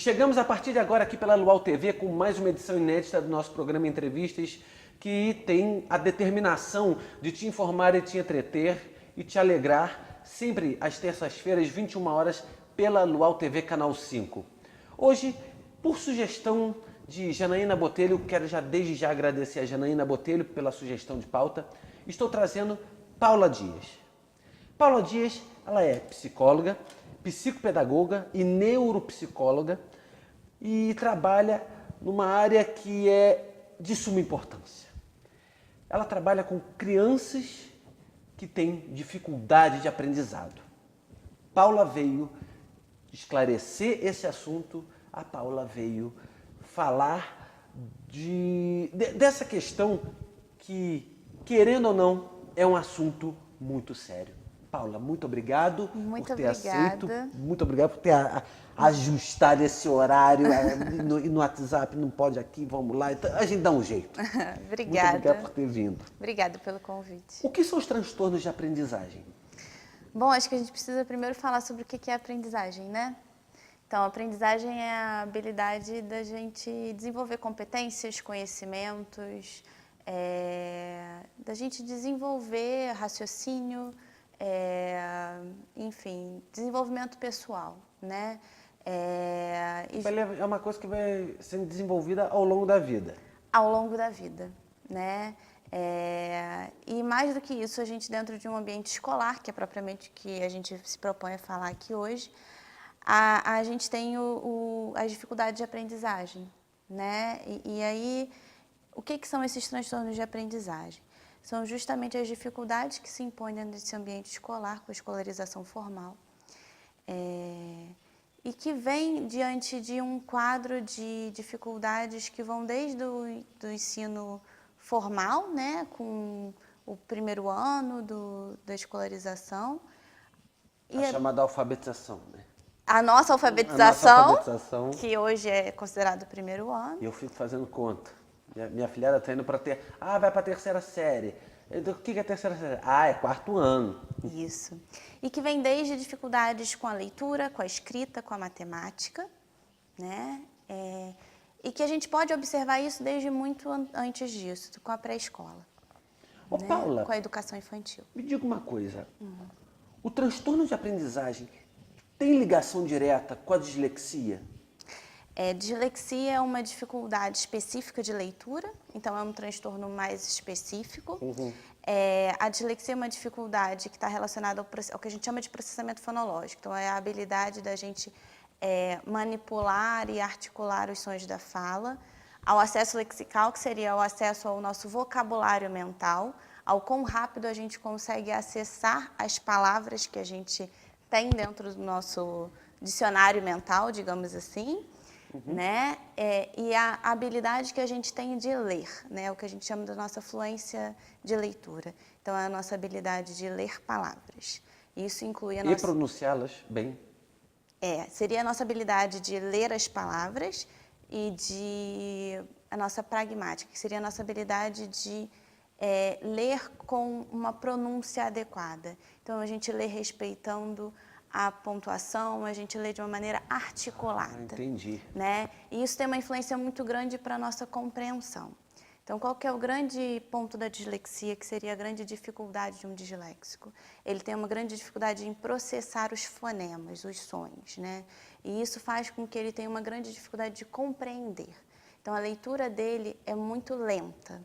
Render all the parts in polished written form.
chegamos a partir de agora aqui pela Luau TV com mais uma edição inédita do nosso programa Entrevistas, que tem a determinação de te informar e te entreter e te alegrar, sempre às terças-feiras, 21 horas, pela Luau TV Canal 5. Hoje, por sugestão de Janaína Botelho, quero desde já agradecer a Janaína Botelho pela sugestão de pauta, estou trazendo Paula Dias. Paula Dias, ela é psicóloga, psicopedagoga e neuropsicóloga e trabalha numa área que é de suma importância. Ela trabalha com crianças que têm dificuldade de aprendizado. Paula veio esclarecer esse assunto, a Paula veio falar dessa questão que, querendo ou não, é um assunto muito sério. Paula, muito obrigado por ter aceito. Muito obrigado por ter ajustado esse horário. No WhatsApp não pode aqui, vamos lá. Então, a gente dá um jeito. Obrigada. Muito obrigado por ter vindo. Obrigada pelo convite. O que são os transtornos de aprendizagem? Bom, acho que a gente precisa primeiro falar sobre o que é aprendizagem, né? Então, a aprendizagem é a habilidade da gente desenvolver competências, conhecimentos, da gente desenvolver raciocínio, enfim, desenvolvimento pessoal, né? É uma coisa que vai sendo desenvolvida ao longo da vida. Ao longo da vida, né? E mais do que isso, a gente dentro de um ambiente escolar, que é propriamente o que a gente se propõe a falar aqui hoje, a gente tem as dificuldades de aprendizagem, né? E aí, o que são esses transtornos de aprendizagem? São justamente as dificuldades que se impõem nesse ambiente escolar, com a escolarização formal, e que vem diante de um quadro de dificuldades que vão desde do ensino formal, né, com o primeiro ano da escolarização. A chamada alfabetização, né? A nossa alfabetização, alfabetização, que hoje é considerado o primeiro ano. E eu fico fazendo conta. Minha filhada está indo para vai para a terceira série. O que é a terceira série? É quarto ano. Isso. E que vem desde dificuldades com a leitura, com a escrita, com a matemática, né? E que a gente pode observar isso desde muito antes disso, com a pré-escola. Né? Paula, com a educação infantil. Me diga uma coisa. O transtorno de aprendizagem tem ligação direta com a dislexia? Dislexia é uma dificuldade específica de leitura, então é um transtorno mais específico. A dislexia é uma dificuldade que está relacionada ao que a gente chama de processamento fonológico. Então, é a habilidade da gente manipular e articular os sons da fala, ao acesso lexical, que seria o acesso ao nosso vocabulário mental, ao quão rápido a gente consegue acessar as palavras que a gente tem dentro do nosso dicionário mental, digamos assim. Né? E a habilidade que a gente tem de ler, né? O que a gente chama da nossa fluência de leitura. Então, é a nossa habilidade de ler palavras. Isso inclui a nossa... E pronunciá-las bem. Seria a nossa habilidade de ler as palavras e a nossa pragmática, que seria a nossa habilidade de ler com uma pronúncia adequada. Então, a gente lê respeitando a pontuação, a gente lê de uma maneira articulada. Entendi. Né? E isso tem uma influência muito grande para a nossa compreensão. Então, qual que é o grande ponto da dislexia, que seria a grande dificuldade de um disléxico? Ele tem uma grande dificuldade em processar os fonemas, os sons, né? E isso faz com que ele tenha uma grande dificuldade de compreender. Então, a leitura dele é muito lenta,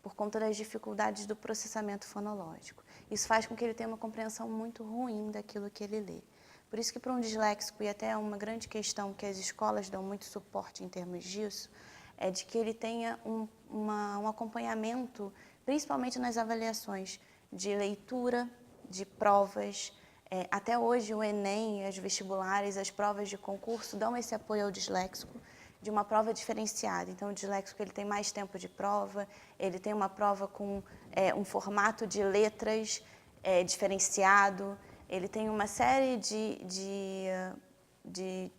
por conta das dificuldades do processamento fonológico. Isso faz com que ele tenha uma compreensão muito ruim daquilo que ele lê. Por isso que para um disléxico, e até uma grande questão que as escolas dão muito suporte em termos disso, é de que ele tenha um acompanhamento, principalmente nas avaliações de leitura, de provas. Até hoje o Enem, as vestibulares, as provas de concurso dão esse apoio ao disléxico, de uma prova diferenciada. Então, o disléxico ele tem mais tempo de prova, ele tem uma prova com um formato de letras diferenciado, ele tem uma série de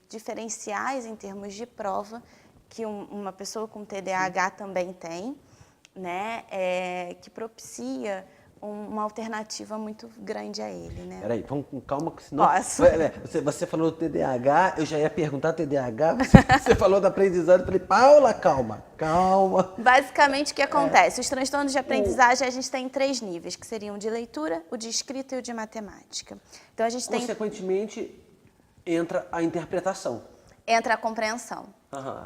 diferenciais em termos de prova que uma pessoa com TDAH também tem, né? Que propicia uma alternativa muito grande a ele, né? Peraí, vamos com calma, que senão... Posso. Você falou do TDAH, eu já ia perguntar TDAH, você falou da aprendizagem, eu falei, Paula, calma. Basicamente, o que acontece? Os transtornos de aprendizagem a gente tem em 3 níveis, que seriam o de leitura, o de escrita e o de matemática. Então, a gente tem... Consequentemente, entra a interpretação. Entra a compreensão.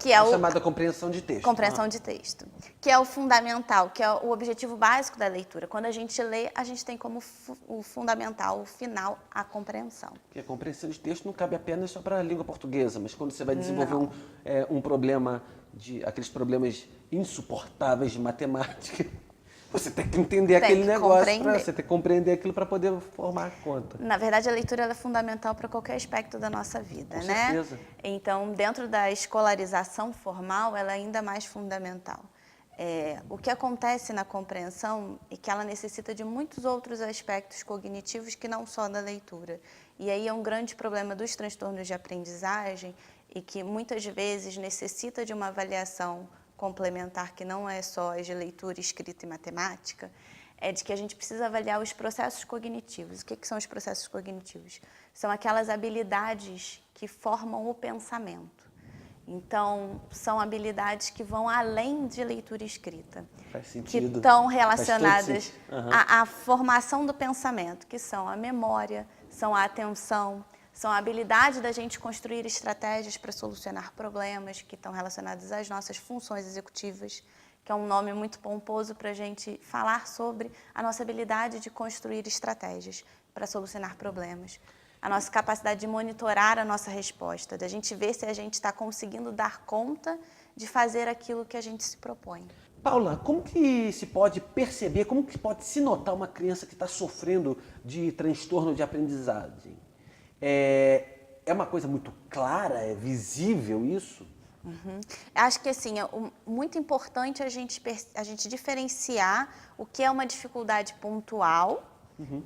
Que é a chamada compreensão de texto. Compreensão de texto. Que é o fundamental, que é o objetivo básico da leitura. Quando a gente lê, a gente tem como o fundamental, o final, a compreensão. Porque a compreensão de texto não cabe apenas só para a língua portuguesa, mas quando você vai desenvolver um problema, aqueles problemas insuportáveis de matemática, você tem que entender aquele negócio, você tem que compreender aquilo para poder formar a conta. Na verdade, a leitura é fundamental para qualquer aspecto da nossa vida, Com né? certeza. Então, dentro da escolarização formal, ela é ainda mais fundamental. O que acontece na compreensão é que ela necessita de muitos outros aspectos cognitivos que não só da leitura. E aí é um grande problema dos transtornos de aprendizagem e que muitas vezes necessita de uma avaliação complementar, que não é só as de leitura, escrita e matemática, é de que a gente precisa avaliar os processos cognitivos. O que são os processos cognitivos? São aquelas habilidades que formam o pensamento. Então, são habilidades que vão além de leitura e escrita. Faz sentido. Que estão relacionadas à formação do pensamento, que são a memória, são a atenção, são a habilidade da gente construir estratégias para solucionar problemas que estão relacionados às nossas funções executivas, que é um nome muito pomposo para a gente falar sobre a nossa habilidade de construir estratégias para solucionar problemas. A nossa capacidade de monitorar a nossa resposta, da gente ver se a gente está conseguindo dar conta de fazer aquilo que a gente se propõe. Paula, como que se pode perceber, como que pode se notar uma criança que está sofrendo de transtorno de aprendizagem? É uma coisa muito clara, é visível isso? Acho que assim, é muito importante a gente diferenciar o que é uma dificuldade pontual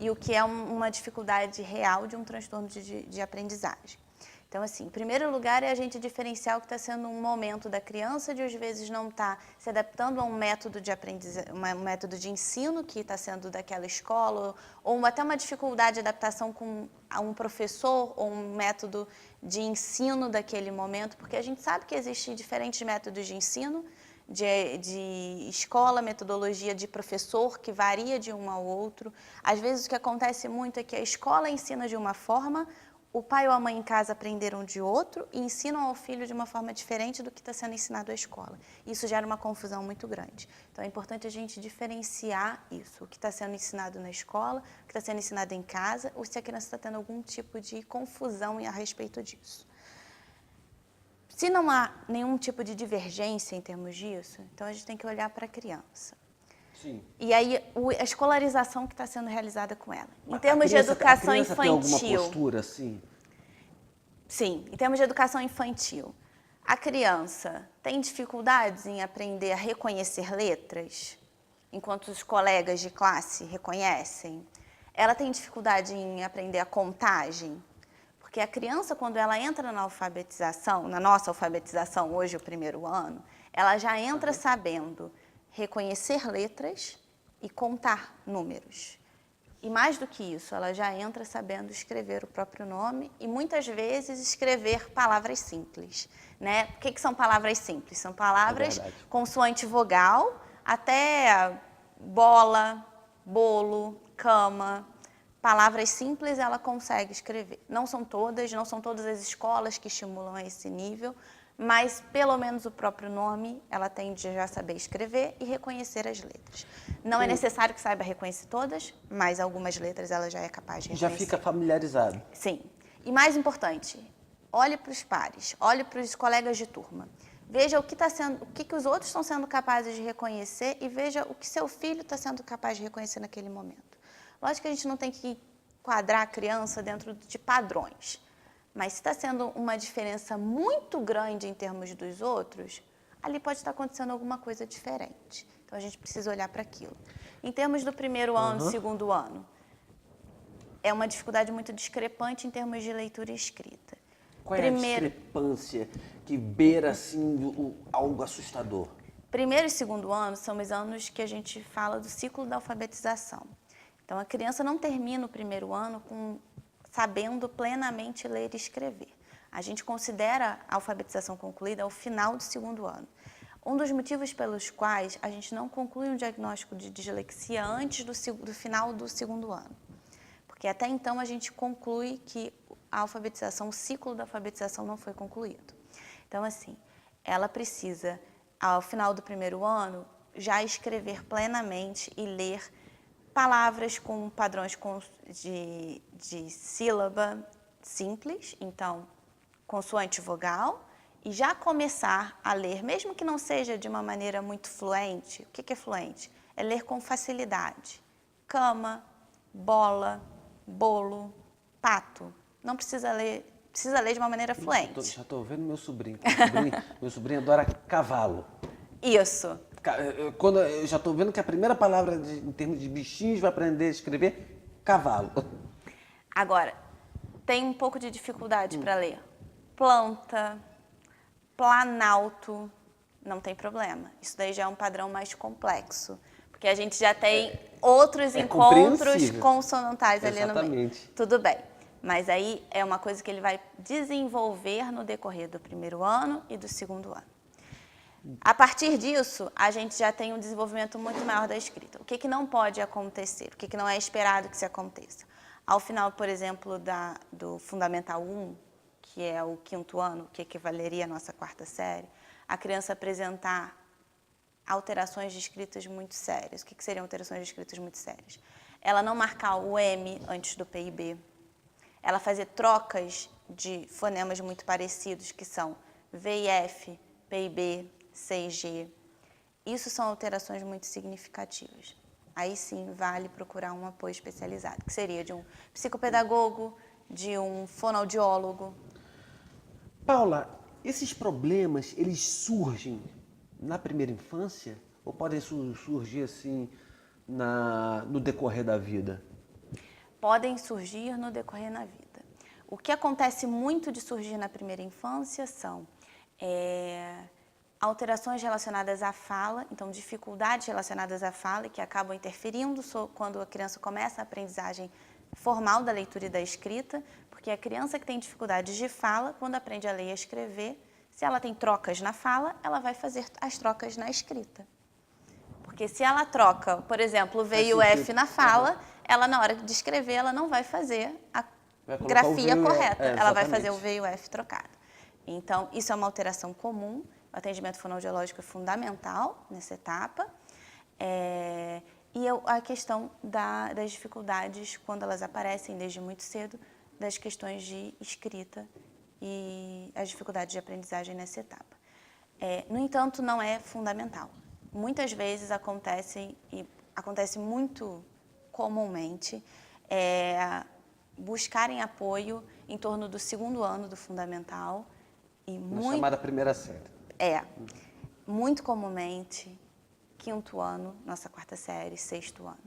e o que é uma dificuldade real de um transtorno de aprendizagem. Então, assim, em primeiro lugar é a gente diferenciar o que está sendo um momento da criança de, às vezes, não estar se adaptando a um método de aprendizagem, um método de ensino que está sendo daquela escola, ou até uma dificuldade de adaptação a um professor ou um método de ensino daquele momento, porque a gente sabe que existem diferentes métodos de ensino, de escola, metodologia de professor, que varia de um ao outro. Às vezes o que acontece muito é que a escola ensina de uma forma, o pai ou a mãe em casa aprenderam de outro e ensinam ao filho de uma forma diferente do que está sendo ensinado à escola. Isso gera uma confusão muito grande. Então é importante a gente diferenciar isso, o que está sendo ensinado na escola, o que está sendo ensinado em casa, ou se a criança está tendo algum tipo de confusão a respeito disso. Se não há nenhum tipo de divergência em termos disso, então a gente tem que olhar para a criança. Sim. E aí, a escolarização que está sendo realizada com ela. Em termos de educação infantil... tem alguma postura assim? Sim, em termos de educação infantil. A criança tem dificuldades em aprender a reconhecer letras, enquanto os colegas de classe reconhecem? Ela tem dificuldade em aprender a contagem? Porque a criança, quando ela entra na alfabetização, na nossa alfabetização, hoje, o 1º ano, ela já entra sabendo reconhecer letras e contar números. E mais do que isso, ela já entra sabendo escrever o próprio nome e muitas vezes escrever palavras simples, né? O que são palavras simples? São palavras consoante vogal, até bola, bolo, cama. Palavras simples ela consegue escrever. Não são todas as escolas que estimulam a esse nível, mas pelo menos o próprio nome ela tende a já saber escrever e reconhecer as letras. Não é necessário que saiba reconhecer todas, mas algumas letras ela já é capaz de reconhecer. Já fica familiarizado. Sim. E mais importante, olhe para os pares, olhe para os colegas de turma. Veja o que os outros estão sendo capazes de reconhecer e veja o que seu filho está sendo capaz de reconhecer naquele momento. Lógico que a gente não tem que quadrar a criança dentro de padrões. Mas se está sendo uma diferença muito grande em termos dos outros, ali pode estar acontecendo alguma coisa diferente. Então, a gente precisa olhar para aquilo. Em termos do 1º ano, 2º ano, é uma dificuldade muito discrepante em termos de leitura e escrita. Qual é a discrepância que beira, assim, algo assustador? 1º e 2º ano são os anos que a gente fala do ciclo da alfabetização. Então, a criança não termina o primeiro ano sabendo plenamente ler e escrever. A gente considera a alfabetização concluída ao final do segundo ano. Um dos motivos pelos quais a gente não conclui um diagnóstico de dislexia antes do final do segundo ano. Porque até então a gente conclui que a alfabetização, o ciclo da alfabetização não foi concluído. Então, assim, ela precisa, ao final do primeiro ano, já escrever plenamente e ler palavras com padrões de sílaba simples, então, consoante vogal, e já começar a ler, mesmo que não seja de uma maneira muito fluente. O que é fluente? É ler com facilidade. Cama, bola, bolo, pato. Não precisa ler de uma maneira fluente. Já estou vendo meu sobrinho. Meu sobrinho adora cavalo. Isso. Quando eu já estou vendo que a primeira palavra em termos de bichinhos vai aprender a escrever cavalo. Agora, tem um pouco de dificuldade para ler. Planta, planalto, não tem problema. Isso daí já é um padrão mais complexo. Porque a gente já tem outros encontros consonantais ali no meio. Tudo bem. Mas aí é uma coisa que ele vai desenvolver no decorrer do primeiro ano e do segundo ano. A partir disso, a gente já tem um desenvolvimento muito maior da escrita. O que não pode acontecer? O que não é esperado que se aconteça? Ao final, por exemplo, do Fundamental 1, que é o 5º ano, que equivaleria à nossa 4ª série, a criança apresentar alterações de escritas muito sérias. O que seriam alterações de escritas muito sérias? Ela não marcar o M antes do P e B. Ela fazer trocas de fonemas muito parecidos, que são V e F, P e B, C e G. Isso são alterações muito significativas. Aí sim vale procurar um apoio especializado, que seria de um psicopedagogo, de um fonoaudiólogo. Paula, esses problemas, eles surgem na primeira infância ou podem surgir assim no decorrer da vida? Podem surgir no decorrer da vida. O que acontece muito de surgir na primeira infância são alterações relacionadas à fala, então dificuldades relacionadas à fala que acabam interferindo quando a criança começa a aprendizagem formal da leitura e da escrita, porque a criança que tem dificuldades de fala, quando aprende a ler e a escrever, se ela tem trocas na fala, ela vai fazer as trocas na escrita. Porque se ela troca, por exemplo, o V e o F na fala, ela na hora de escrever, ela não vai fazer a grafia correta, ela vai fazer o V e o F trocado. Então, isso é uma alteração comum, o atendimento fonoaudiológico é fundamental nessa etapa. E a questão das dificuldades, quando elas aparecem desde muito cedo, das questões de escrita e as dificuldades de aprendizagem nessa etapa. No entanto, não é fundamental. Muitas vezes acontece, e acontece muito comumente, buscarem apoio em torno do segundo ano do fundamental. Chamada primeira série. Muito comumente, 5º ano, nossa 4ª série, 6º ano.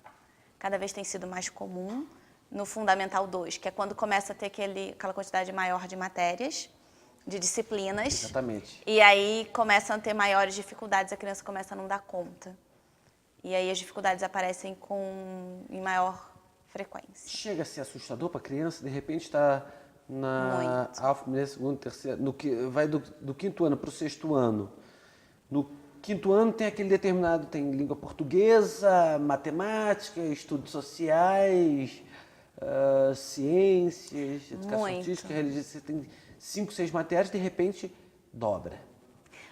Cada vez tem sido mais comum no Fundamental 2, que é quando começa a ter aquela quantidade maior de matérias, de disciplinas. Exatamente. E aí começam a ter maiores dificuldades, a criança começa a não dar conta. E aí as dificuldades aparecem em maior frequência. Chega a ser assustador para a criança, de repente está primeiro, segundo, terceiro, vai do 5º ano para o 6º ano. No 5º ano tem aquele determinado, tem língua portuguesa, matemática, estudos sociais, ciências, educação artística, religião. Você tem 5, 6 matérias, de repente dobra.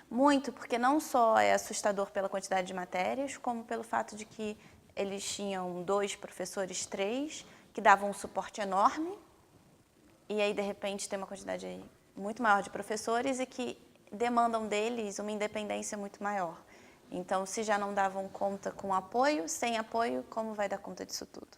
Muito, porque não só é assustador pela quantidade de matérias, como pelo fato de que eles tinham 2 professores, 3, que davam um suporte enorme, e aí, de repente, tem uma quantidade muito maior de professores e que demandam deles uma independência muito maior. Então, se já não davam conta com apoio, sem apoio, como vai dar conta disso tudo?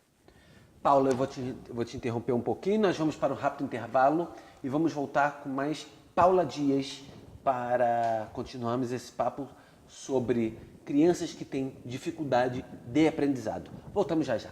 Paula, eu vou te interromper um pouquinho, nós vamos para um rápido intervalo e vamos voltar com mais Paula Dias para continuarmos esse papo sobre crianças que têm dificuldade de aprendizado. Voltamos já já.